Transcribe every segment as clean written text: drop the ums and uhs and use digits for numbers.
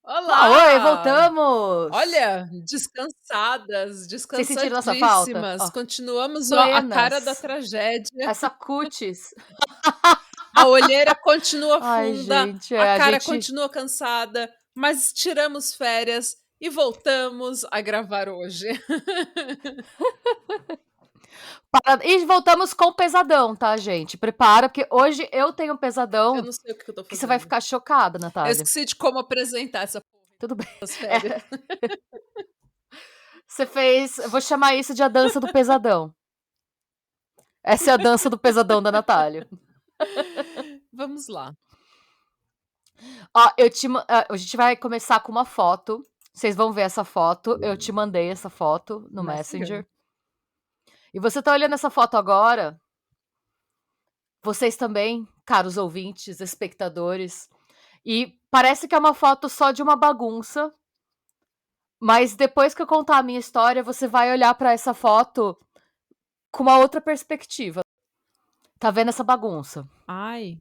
Oi, Olá! voltamos! Olha, descansadas, Vocês sentiram nossa falta? descansadíssimas, Ó, continuamos, ó, a cara da plenas. tragédia. Essa cutis. A olheira continua Ai, funda, gente, a a cara gente continua cansada, mas tiramos férias e voltamos a gravar hoje. e voltamos com pesadão, tá, gente? Prepara, porque hoje eu tenho um Eu pesadão não sei o que eu tô que você vai fazendo. ficar chocada, Eu Natália. esqueci de como apresentar essa porra Tudo bem. das férias. Você fez. Eu vou chamar isso de a dança do pesadão. Essa é a dança do pesadão da Natália. Vamos lá. Ó, a gente vai começar com uma foto. Vocês vão ver essa foto. Eu te mandei essa foto no Messenger. Messenger. E você tá olhando essa foto agora. Vocês também, caros ouvintes, espectadores. E parece que é uma foto só de uma bagunça. Mas depois que eu contar a minha história, você vai olhar pra essa foto com uma outra perspectiva. Tá vendo essa bagunça? Ai.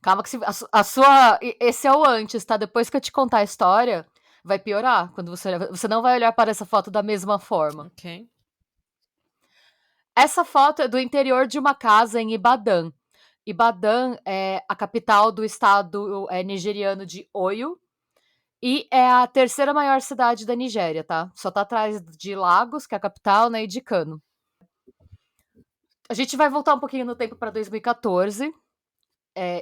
Calma que a sua. Esse é o antes, tá? Depois que eu te contar a história, vai piorar. Quando você não vai olhar para essa foto da mesma forma. Ok. Essa foto é do interior de uma casa em Ibadan. Ibadan é a capital do estado nigeriano de Oyo. E é a terceira maior cidade da Nigéria, tá? Só tá atrás de Lagos, que é a capital, né, e de Kano. A gente vai voltar um pouquinho no tempo para 2014.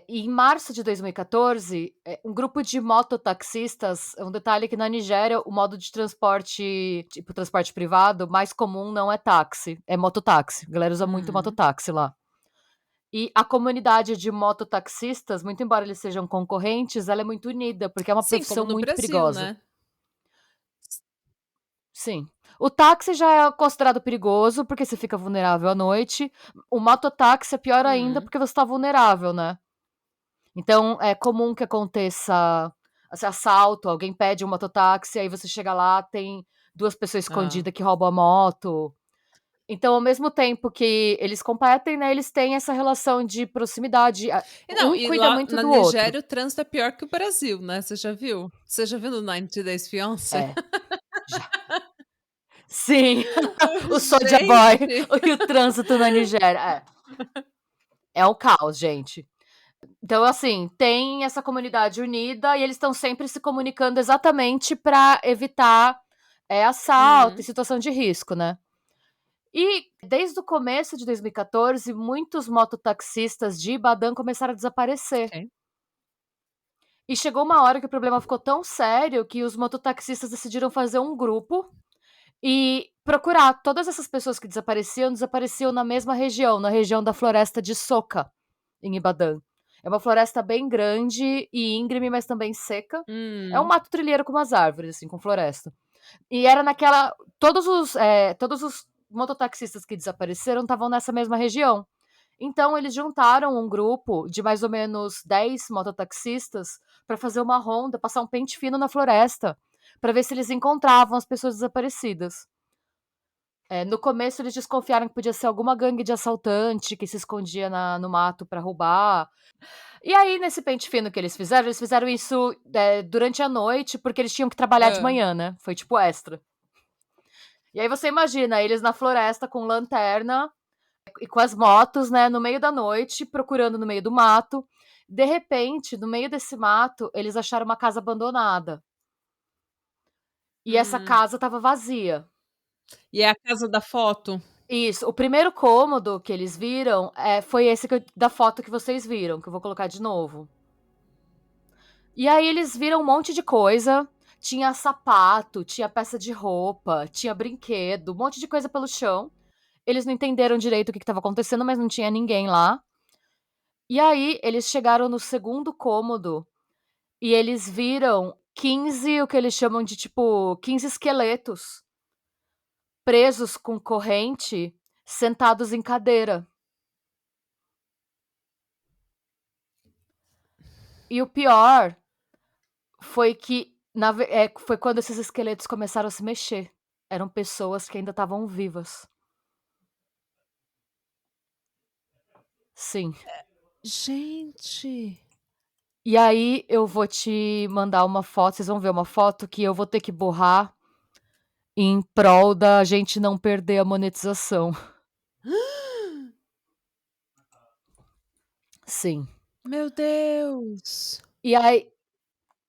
E em março de 2014, um grupo de mototaxistas, um detalhe que na Nigéria o modo de transporte, tipo transporte privado, mais comum não é táxi, é mototáxi. A galera usa muito mototáxi lá. E a comunidade de mototaxistas, muito embora eles sejam concorrentes, ela é muito unida, porque é uma Sim, como profissão no muito Brasil, perigosa. né? Sim. O táxi já é considerado perigoso, porque você fica vulnerável à noite. O mototáxi é pior ainda, Uhum. porque você tá vulnerável, né? Então, é comum que aconteça esse assalto, alguém pede um mototáxi, aí você chega lá, tem 2 pessoas Ah. escondidas que roubam a moto. Então, ao mesmo tempo que eles competem, né, eles têm essa relação de proximidade, E não, um e cuida lá muito na do outro. Nigéria o trânsito é pior que o Brasil, né, você já viu? Você já viu no 90 Days Fiancé? É, já. Sim, o Soulja Boy Gente! e o trânsito na Nigéria. É um caos, gente. Então, assim, tem essa comunidade unida e eles estão sempre se comunicando exatamente para evitar assalto e Uhum. situação de risco, né? E desde o começo de 2014, muitos mototaxistas de Ibadan começaram a desaparecer. Ok. E chegou uma hora que o problema ficou tão sério que os mototaxistas decidiram fazer um grupo e procurar todas essas pessoas que desapareciam na mesma região, na região da floresta de Soka, em Ibadan. É uma floresta bem grande e íngreme, mas também seca. É um Hum. mato trilheiro com umas árvores, assim, com floresta. E era naquela. Todos os mototaxistas que desapareceram estavam nessa mesma região. Então, eles juntaram um grupo de mais ou menos 10 mototaxistas para fazer uma ronda, passar um pente fino na floresta, para ver se eles encontravam as pessoas desaparecidas. No começo, eles desconfiaram que podia ser alguma gangue de assaltante que se escondia no mato para roubar. E aí, nesse pente fino que eles fizeram isso durante a noite, porque eles tinham que trabalhar de Hã. manhã, né? Foi tipo extra. E aí você imagina eles na floresta com lanterna e com as motos, né, no meio da noite, procurando no meio do mato. De repente, no meio desse mato, eles acharam uma casa abandonada. E essa Hum. casa estava vazia. E é a casa da foto? Isso, o primeiro cômodo que eles viram foi esse da foto que vocês viram, que eu vou colocar de novo. E aí eles viram um monte de coisa. Tinha sapato, tinha peça de roupa, tinha brinquedo, um monte de coisa pelo chão. Eles não entenderam direito o que estava acontecendo, mas não tinha ninguém lá. E aí eles chegaram no segundo cômodo e eles viram 15, o que eles chamam de tipo 15 esqueletos presos com corrente, sentados em cadeira. E o pior foi que Foi quando esses esqueletos começaram a se mexer. Eram pessoas que ainda estavam vivas. Sim. Gente. E aí eu vou te mandar uma foto, vocês vão ver uma foto que eu vou ter que borrar em prol da gente não perder a monetização. Sim. Meu Deus. E aí,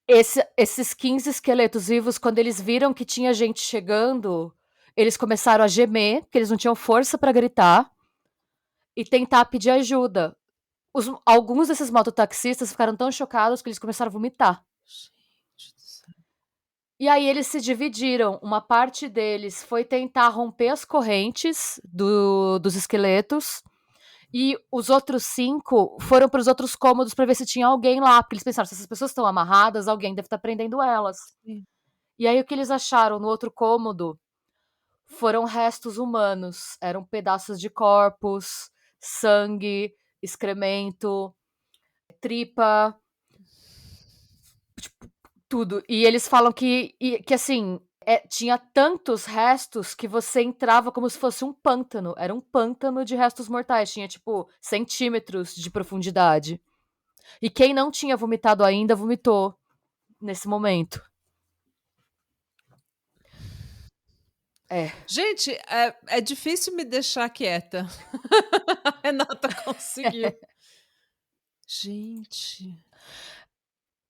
esses 15 esqueletos vivos, quando eles viram que tinha gente chegando, eles começaram a gemer, porque eles não tinham força pra gritar, e tentar pedir ajuda. Alguns desses mototaxistas ficaram tão chocados que eles começaram a vomitar. Gente do céu. E aí eles se dividiram. Uma parte deles foi tentar romper as correntes dos esqueletos. E os outros 5 foram para os outros cômodos para ver se tinha alguém lá. Porque eles pensaram, se essas pessoas estão amarradas, alguém deve estar prendendo elas. Sim. E aí o que eles acharam no outro cômodo foram restos humanos. Eram pedaços de corpos, sangue, excremento, tripa, tudo. E eles falam que assim, tinha tantos restos que você entrava como se fosse um pântano. Era um pântano de restos mortais. Tinha, tipo, centímetros de profundidade. E quem não tinha vomitado ainda, vomitou nesse momento. É. Gente, é difícil me deixar quieta. A Renata conseguiu. Gente.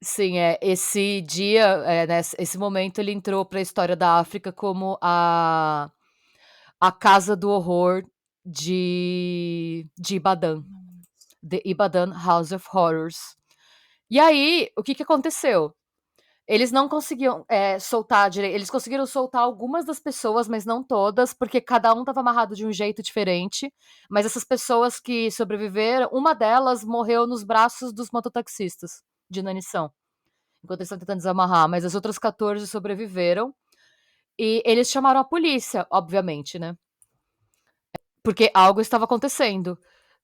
Sim, esse dia, né, esse momento ele entrou para a história da África como a casa do horror de Ibadan, The Ibadan House of Horrors. E aí, o que que aconteceu? Eles não conseguiam soltar direito. Eles conseguiram soltar algumas das pessoas, mas não todas, porque cada um estava amarrado de um jeito diferente. Mas essas pessoas que sobreviveram, uma delas morreu nos braços dos mototaxistas de inanição, enquanto eles estão tentando desamarrar. Mas as outras 14 sobreviveram. E eles chamaram a polícia, obviamente, né? Porque algo estava acontecendo.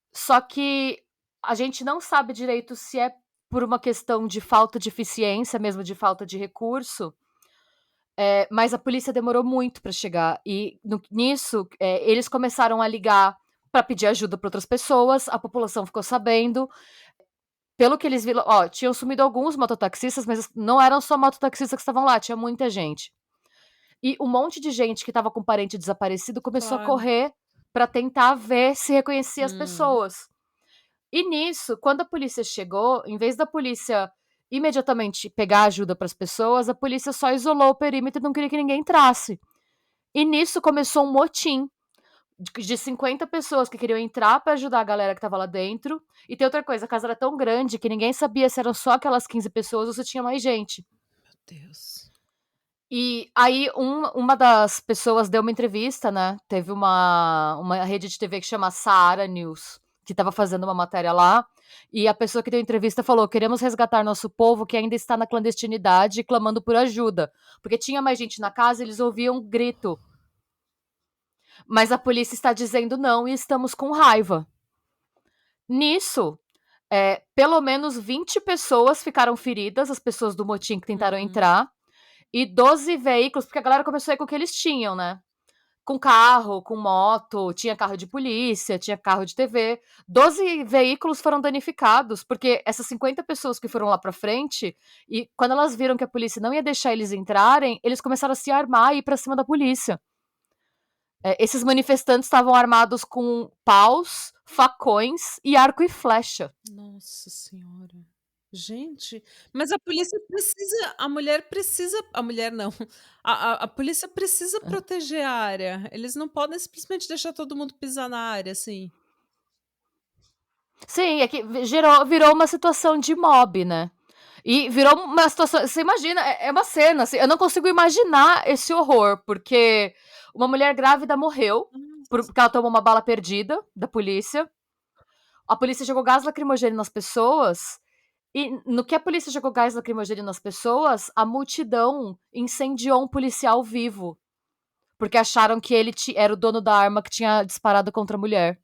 Só que a gente não sabe direito se é por uma questão de falta de eficiência, mesmo de falta de recurso. Mas a polícia demorou muito para chegar. E nisso, eles começaram a ligar para pedir ajuda para outras pessoas. A população ficou sabendo. Pelo que eles viram, tinham sumido alguns mototaxistas, mas não eram só mototaxistas que estavam lá, tinha muita gente. E um monte de gente que estava com parente desaparecido começou a Claro. correr para tentar ver se reconhecia as Hum. pessoas. E nisso, quando a polícia chegou, em vez da polícia imediatamente pegar ajuda para as pessoas, a polícia só isolou o perímetro e não queria que ninguém entrasse. E nisso começou um motim de 50 pessoas que queriam entrar para ajudar a galera que estava lá dentro. E tem outra coisa, a casa era tão grande que ninguém sabia se eram só aquelas 15 pessoas ou se tinha mais gente. Meu Deus. E aí uma das pessoas deu uma entrevista, né? Teve uma rede de TV que chama Saara News, que estava fazendo uma matéria lá. E a pessoa que deu a entrevista falou: queremos resgatar nosso povo que ainda está na clandestinidade, clamando por ajuda. Porque tinha mais gente na casa, eles ouviam um grito. Mas a polícia está dizendo não e estamos com raiva. Nisso, pelo menos 20 pessoas ficaram feridas, as pessoas do motim que tentaram entrar. E 12 veículos, porque a galera começou a ir com o que eles tinham, né? Com carro, com moto, tinha carro de polícia, tinha carro de TV. 12 veículos foram danificados, porque essas 50 pessoas que foram lá pra frente, e quando elas viram que a polícia não ia deixar eles entrarem, eles começaram a se armar e ir pra cima da polícia. Esses manifestantes estavam armados com paus, facões e arco e flecha. Nossa senhora. Gente, mas a polícia precisa a mulher precisa a mulher não, a polícia precisa proteger a área, eles não podem simplesmente deixar todo mundo pisar na área, assim. Sim, é que virou uma situação de mob, né? E virou uma situação. Você imagina, é uma cena, assim, eu não consigo imaginar esse horror, porque uma mulher grávida morreu Nossa. porque ela tomou uma bala perdida da polícia. A polícia jogou gás lacrimogêneo nas pessoas. E no que a polícia jogou gás lacrimogêneo nas pessoas, a multidão incendiou um policial vivo. Porque acharam que ele era o dono da arma que tinha disparado contra a mulher.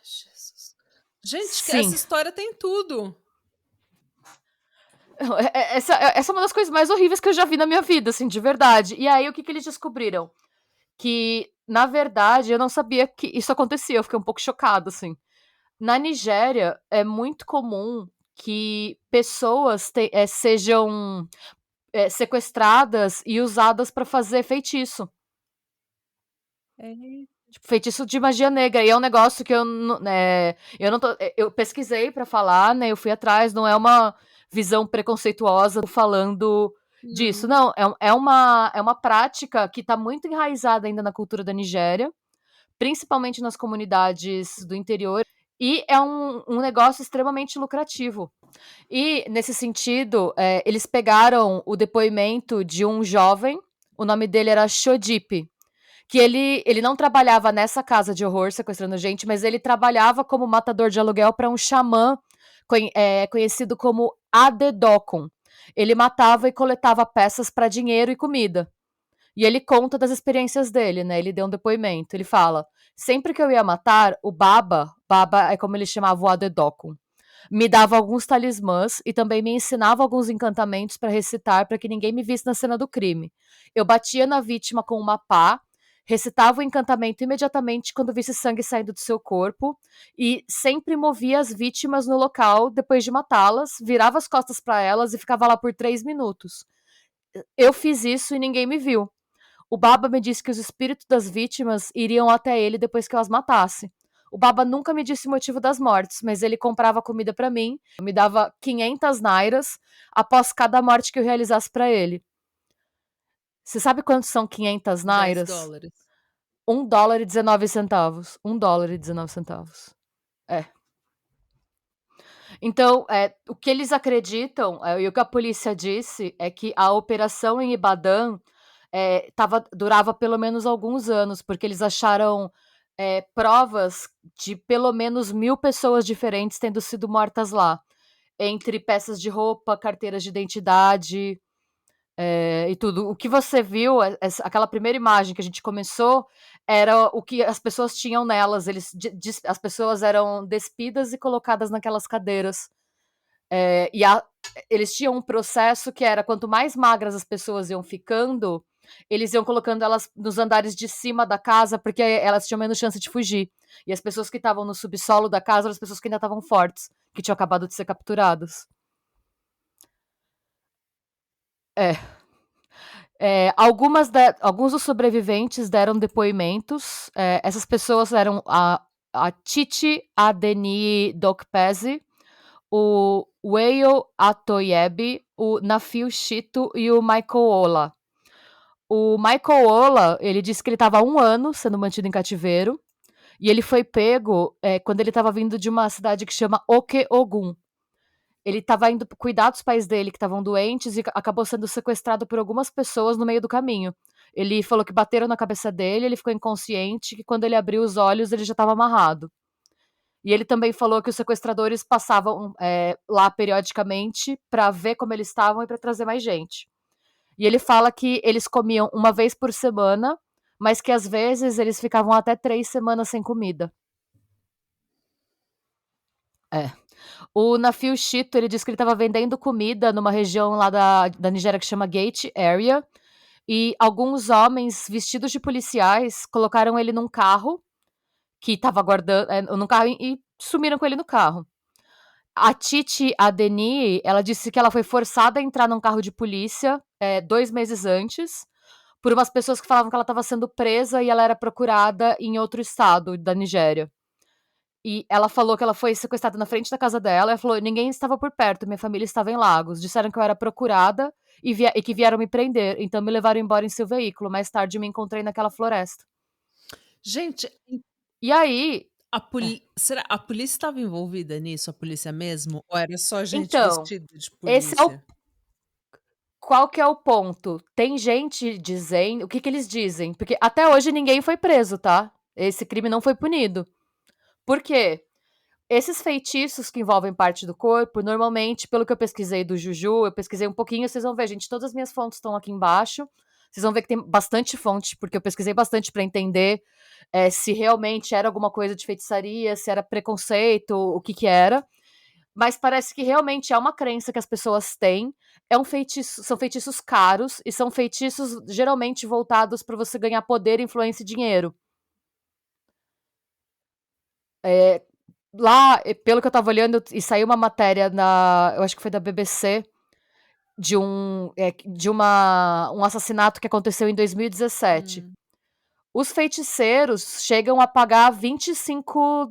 Jesus. Gente, que essa Sim. história tem tudo. Essa é uma das coisas mais horríveis que eu já vi na minha vida, assim, de verdade. E aí, o que eles descobriram? Que, na verdade, eu não sabia que isso acontecia, eu fiquei um pouco chocada, assim. Na Nigéria, é muito comum que pessoas sejam sequestradas e usadas para fazer feitiço. É. Tipo, feitiço de magia negra. E é um negócio que eu não tô. Eu pesquisei pra falar, né? Eu fui atrás, não é uma visão preconceituosa falando disso. Não. Não, é uma prática que tá muito enraizada ainda na cultura da Nigéria, principalmente nas comunidades do interior. E é um negócio extremamente lucrativo. E, nesse sentido, eles pegaram o depoimento de um jovem, o nome dele era Shodipe, que ele não trabalhava nessa casa de horror sequestrando gente, mas ele trabalhava como matador de aluguel para um xamã conhecido como Adedokun. Ele matava e coletava peças para dinheiro e comida. E ele conta das experiências dele, né? Ele deu um depoimento. Ele fala: sempre que eu ia matar, o Baba é como ele chamava o Adedokun, me dava alguns talismãs e também me ensinava alguns encantamentos para recitar para que ninguém me visse na cena do crime. Eu batia na vítima com uma pá, recitava o encantamento imediatamente quando visse sangue saindo do seu corpo e sempre movia as vítimas no local depois de matá-las, virava as costas para elas e ficava lá por 3 minutos. Eu fiz isso e ninguém me viu. O Baba me disse que os espíritos das vítimas iriam até ele depois que eu as matasse. O Baba nunca me disse o motivo das mortes, mas ele comprava comida para mim, me dava 500 nairas após cada morte que eu realizasse para ele. Você sabe quantos são 500 dez nairas? dólares. US$ 1,19. US$ 1,19. É. Então, o que eles acreditam, e o que a polícia disse, é que a operação em Ibadan durava pelo menos alguns anos, porque eles acharam provas de pelo menos 1.000 pessoas diferentes tendo sido mortas lá, entre peças de roupa, carteiras de identidade, e tudo. O que você viu, aquela primeira imagem que a gente começou, era o que as pessoas tinham nelas. As pessoas eram despidas e colocadas naquelas cadeiras. É, e a, eles tinham um processo que era quanto mais magras as pessoas iam ficando, eles iam colocando elas nos andares de cima da casa, porque elas tinham menos chance de fugir. E as pessoas que estavam no subsolo da casa eram as pessoas que ainda estavam fortes, que tinham acabado de ser capturadas. É. Alguns dos sobreviventes deram depoimentos. Essas pessoas eram a Titi Adeni Dokpezi, o Wayo Atoyebe, o Nafiu Shito e o Michael Ola. O Michael Ola, ele disse que ele estava há 1 ano sendo mantido em cativeiro, e ele foi pego quando ele estava vindo de uma cidade que chama Oke-Ogun. Ele estava indo cuidar dos pais dele que estavam doentes e acabou sendo sequestrado por algumas pessoas no meio do caminho. Ele falou que bateram na cabeça dele, ele ficou inconsciente, que quando ele abriu os olhos ele já estava amarrado. E ele também falou que os sequestradores passavam lá periodicamente para ver como eles estavam e para trazer mais gente. E ele fala que eles comiam uma vez por semana, mas que às vezes eles ficavam até 3 semanas sem comida. É. O Nafio Shito, ele disse que ele estava vendendo comida numa região lá da Nigéria que chama Gate Area. E alguns homens vestidos de policiais colocaram ele num carro que estava guardando, num carro e sumiram com ele no carro. A Titi Adeni, ela disse que ela foi forçada a entrar num carro de polícia 2 meses antes, por umas pessoas que falavam que ela estava sendo presa e ela era procurada em outro estado da Nigéria. E ela falou que ela foi sequestrada na frente da casa dela. Ela falou: ninguém estava por perto, minha família estava em Lagos. Disseram que eu era procurada e que vieram me prender. Então me levaram embora em seu veículo. Mais tarde me encontrei naquela floresta. Gente, E aí. é, será a polícia estava envolvida nisso, a polícia mesmo, ou era só gente Então, vestida de esse é o. polícia? Qual que é o ponto? Tem gente dizendo. O que, que eles dizem? Porque até hoje ninguém foi preso, tá? Esse crime não foi punido. Por quê? Esses feitiços que envolvem parte do corpo, normalmente, pelo que eu pesquisei do Juju, eu pesquisei um pouquinho, vocês vão ver, gente, todas as minhas fontes estão aqui embaixo. Vocês vão ver que tem bastante fonte, porque eu pesquisei bastante para entender se realmente era alguma coisa de feitiçaria, se era preconceito, o que que era. Mas parece que realmente é uma crença que as pessoas têm. É um feitiço, são feitiços caros e são feitiços geralmente voltados para você ganhar poder, influência e dinheiro. É, lá, pelo que eu tava olhando, e saiu uma matéria eu acho que foi da BBC, um assassinato que aconteceu em 2017. Hum. Os feiticeiros chegam a pagar $25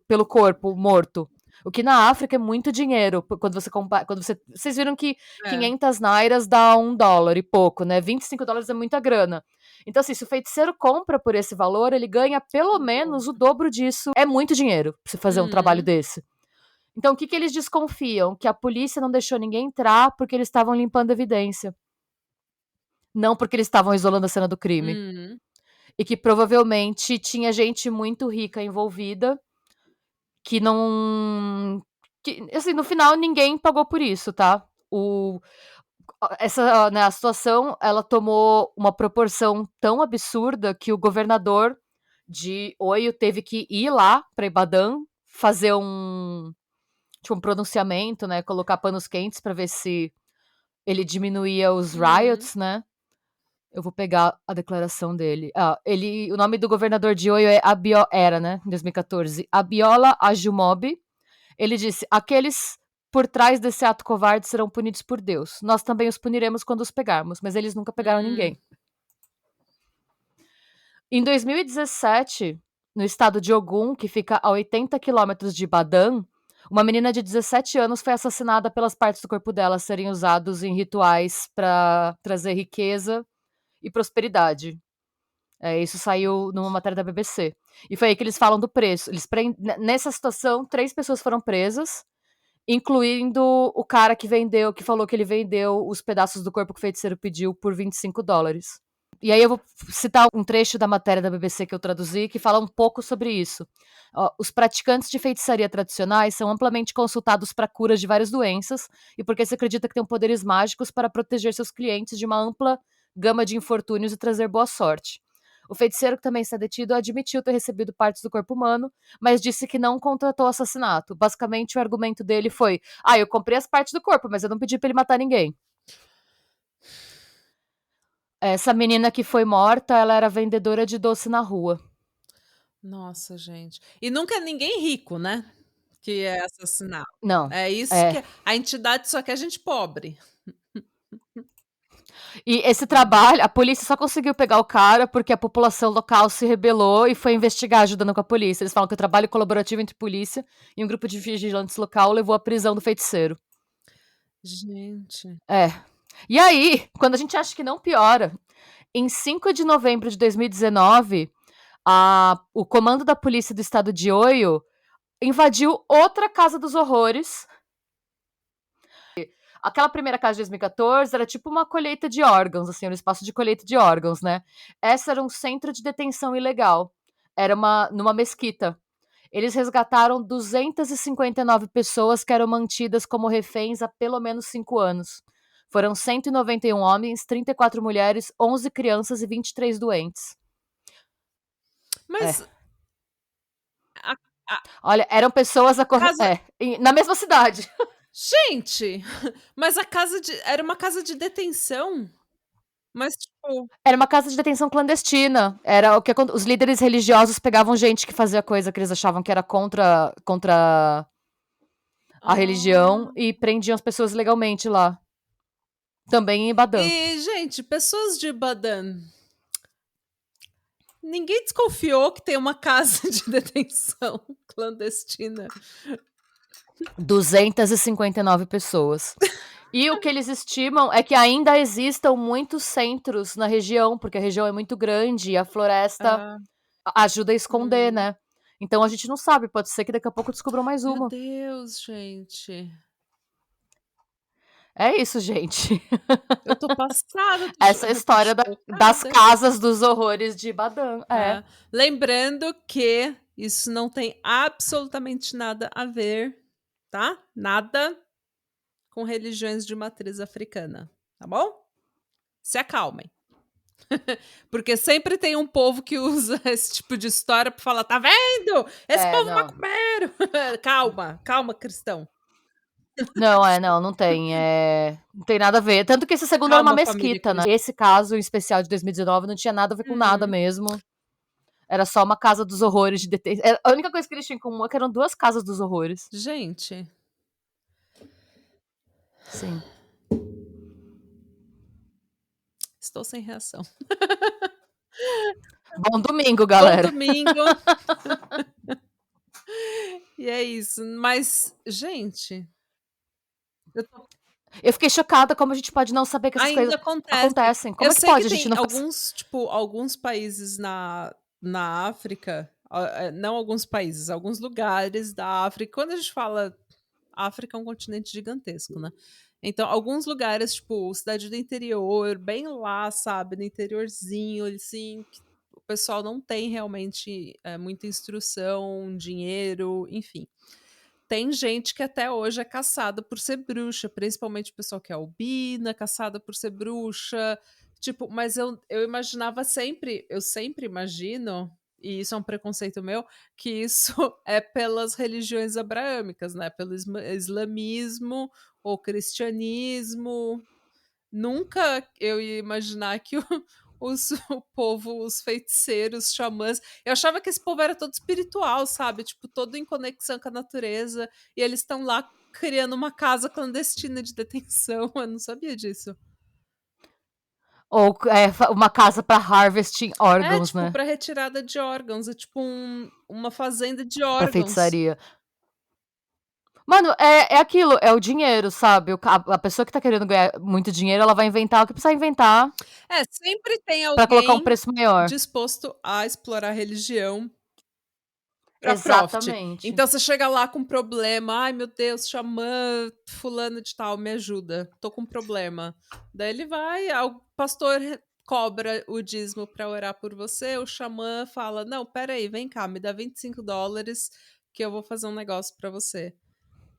pelo corpo morto. O que na África é muito dinheiro. Quando você compara. Vocês viram que É. 500 nairas dá $1 e pouco, né? $25 é muita grana. Então, assim, se o feiticeiro compra por esse valor, ele ganha pelo menos o dobro disso. É muito dinheiro pra você fazer um trabalho Uhum. desse. Então, o que, que eles desconfiam? Que a polícia não deixou ninguém entrar porque eles estavam limpando evidência. Não porque eles estavam isolando a cena do crime. Uhum. E que provavelmente tinha gente muito rica envolvida que não. Que, assim, no final ninguém pagou por isso, tá? A situação ela tomou uma proporção tão absurda que o governador de Oio teve que ir lá para Ibadan fazer um pronunciamento, né? Colocar panos quentes para ver se ele diminuía os Uhum. riots, né? Eu vou pegar a declaração dele. O nome do governador de Oio é era, né, em 2014, Abiola Ajumobi. Ele disse: aqueles por trás desse ato covarde serão punidos por Deus. Nós também os puniremos quando os pegarmos, mas eles nunca pegaram Hum. ninguém. Em 2017, no estado de Ogun, que fica a 80 quilômetros de Ibadan, uma menina de 17 anos foi assassinada pelas partes do corpo dela serem usados em rituais para trazer riqueza e prosperidade. Isso saiu numa matéria da BBC. E foi aí que eles falam do preço. Nessa situação, 3 pessoas foram presas, incluindo o cara que falou que ele vendeu os pedaços do corpo que o feiticeiro pediu por $25. E aí eu vou citar um trecho da matéria da BBC que eu traduzi, que fala um pouco sobre isso. Os praticantes de feitiçaria tradicionais são amplamente consultados para curas de várias doenças e porque se acredita que têm poderes mágicos para proteger seus clientes de uma ampla gama de infortúnios e trazer boa sorte. O feiticeiro, que também está detido, admitiu ter recebido partes do corpo humano, mas disse que não contratou assassinato. Basicamente, o argumento dele foi: eu comprei as partes do corpo, mas eu não pedi para ele matar ninguém. Essa menina que foi morta, ela era vendedora de doce na rua. Nossa, gente. E nunca é ninguém rico, né, que é assassinado. Não. É isso que É. a entidade só quer gente pobre. E esse Hum. trabalho, a polícia só conseguiu pegar o cara porque a população local se rebelou e foi investigar ajudando com a polícia. Eles falam que o trabalho colaborativo entre polícia e um grupo de vigilantes local levou à prisão do feiticeiro. Gente. É. E aí, quando a gente acha que não piora, em 5 de novembro de 2019, o comando da polícia do estado de Oio invadiu outra casa dos horrores. Aquela primeira casa de 2014 era tipo uma colheita de órgãos, assim, um espaço de colheita de órgãos, né? Essa era um centro de detenção ilegal. Era numa mesquita. Eles resgataram 259 pessoas que eram mantidas como reféns há pelo menos 5 anos. Foram 191 homens, 34 mulheres, 11 crianças e 23 doentes. É. Mas a a Olha, eram pessoas casa na mesma cidade. gente, mas a casa de era uma casa de detenção? Mas tipo Era uma casa de detenção clandestina. Era o que os líderes religiosos pegavam gente que fazia coisa que eles achavam que era contra a religião ah. e prendiam as pessoas legalmente lá. Também em Ibadan. E, gente, pessoas de Badan, ninguém desconfiou que tem uma casa de detenção clandestina? 259 pessoas. E o que eles estimam é que ainda existam muitos centros na região, porque a região é muito grande e a floresta Ah, ajuda a esconder, uhum. né? Então a gente não sabe, pode ser que daqui a pouco descubram mais Meu uma. Deus, gente. É isso, gente. Eu tô passada, Essa é a eu tô história das chocada. casas dos horrores de Ibadan. É. É. Lembrando que isso não tem absolutamente nada a ver, tá? Nada com religiões de matriz africana, tá bom? Se acalmem. Porque sempre tem um povo que usa esse tipo de história pra falar: "Tá vendo? Esse É, povo não. macumbeiro". Calma, calma, cristão. Não, não tem, não tem nada a ver. Tanto que esse segundo era uma Calma, família mesquita, né. cristã. Esse caso em especial de 2019 não tinha nada a ver com nada Uhum. mesmo. Era só uma casa dos horrores de a única coisa que eles tinham em comum é que eram 2 casas dos horrores. Gente, Sim. estou sem reação. Bom domingo, Bom galera. domingo. E é isso. Mas, gente, eu tô Eu fiquei chocada como a gente pode não saber que essas coisas ainda acontece. acontecem. Eu Como é que sei que pode a gente tem não faz alguns, tipo, alguns países na África, não alguns países, alguns lugares da África. Quando a gente fala África é um continente gigantesco, né. Então, alguns lugares, tipo, cidade do interior, bem lá, sabe, no interiorzinho, assim, que o pessoal não tem realmente, muita instrução, dinheiro, enfim. Tem gente que até hoje é caçada por ser bruxa, principalmente o pessoal que é albina, caçada por ser bruxa, tipo, mas eu imaginava sempre eu sempre imagino, e isso é um preconceito meu, que isso é pelas religiões abraâmicas, né, pelo islamismo ou cristianismo. Nunca eu ia imaginar que o povo, os feiticeiros, xamãs, eu achava que esse povo era todo espiritual, sabe, tipo, todo em conexão com a natureza, e eles estão lá criando uma casa clandestina de detenção, eu não sabia disso. ou uma casa pra harvesting É, órgãos, tipo, né, pra retirada de órgãos, é tipo uma fazenda de pra órgãos. feitiçaria. Mano, é aquilo, é o dinheiro, sabe, a pessoa que tá querendo ganhar muito dinheiro, ela vai inventar o que precisar inventar É, sempre tem pra colocar um alguém preço maior. disposto a explorar a religião pra profit. Exatamente. Então você chega lá com um problema: "Ai meu Deus, xamã fulano de tal, me ajuda, tô com um problema". Daí ele vai, o pastor cobra o dízimo pra orar por você, o xamã fala: "Não, espera aí, vem cá, me dá $25 que eu vou fazer um negócio pra você".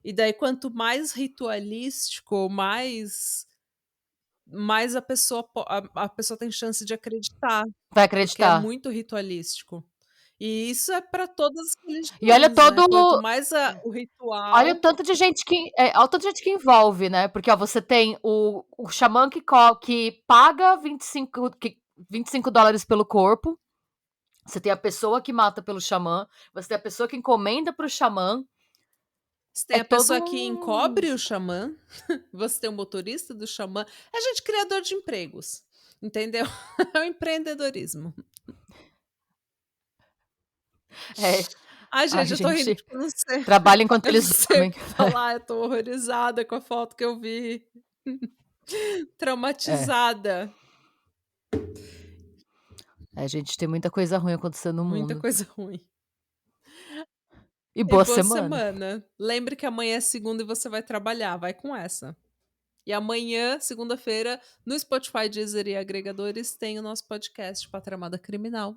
E daí quanto mais ritualístico, mais a pessoa tem chance de acreditar, Vai porque é acreditar. muito ritualístico. E isso é para todas as E olha religiões, né, todo quanto mais o olha o ritual. tanto de gente olha o tanto de gente que envolve, né, porque, ó, você tem o xamã que paga 25 dólares pelo corpo, você tem a pessoa que mata pelo xamã, você tem a pessoa que encomenda para o xamã, Você tem é a todo pessoa que um encobre o xamã, você tem o motorista do xamã, é gente criador de empregos, entendeu? É o empreendedorismo. é, Ai a gente, eu tô rindo gente porque eu não sei trabalha enquanto eu não eles sei o dormem. que falar, eu tô horrorizada com a foto que eu vi. É, Traumatizada. a gente tem muita coisa ruim acontecendo no Muita mundo. coisa ruim. E E boa boa semana. semana. Lembre que amanhã é segunda e você vai trabalhar, vai com essa. E amanhã, segunda-feira, no Spotify, Deezer e agregadores, tem o nosso podcast Patramada Criminal,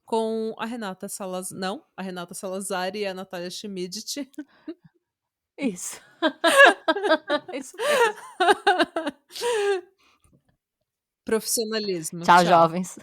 com a Renata Salazar, não, a Renata Salazar e a Natália Schmidt. Isso. Isso mesmo. Profissionalismo. Tchau, Tchau. jovens.